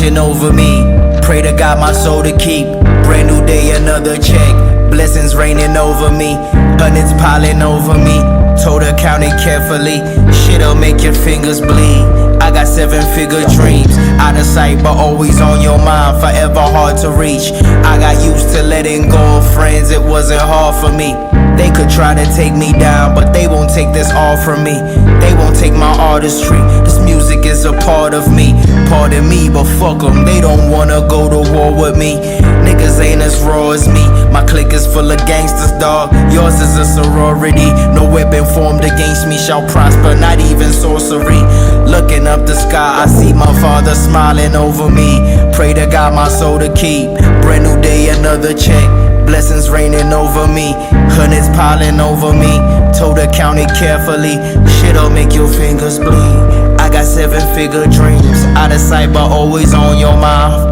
watching over me. Pray to God my soul to keep. Brand new day, another check. Blessings raining over me. Hundreds piling over me. Told her count it carefully. Shit'll make your fingers bleed. I got 7-figure dreams. Out of sight but always on your mind. Forever hard to reach. I got used to letting go of friends. It wasn't hard for me. They could try to take me down, but they won't take this all from me. They won't take my artistry. This music is a part of me. Pardon me, but fuck them. They don't wanna go to war with me. Niggas ain't as raw as me. My clique is full of gangsters, dog. Yours is a sorority. No weapon formed against me shall prosper, not even sorcery. Looking up the sky, I see my father smiling over me. Pray to God my soul to keep. Brand new day, another check. Blessings raining over me. Hundreds piling over me. Told her count it carefully. Shit'll make your fingers bleed. I got 7-figure dreams. Out of sight but always on your mind.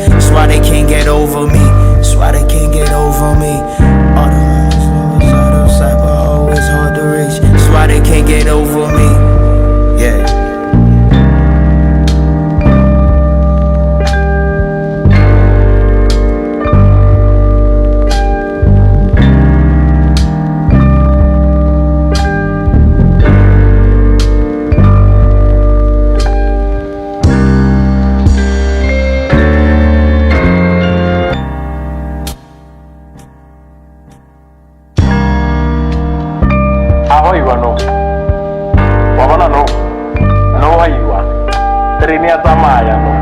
That's why they can't get over me. That's why they can't get over me. All the ones out of sight but always hard to reach. That's why they can't get over me. Yeah. How you are no? Wabana no. No how you are. Training at Amaya no.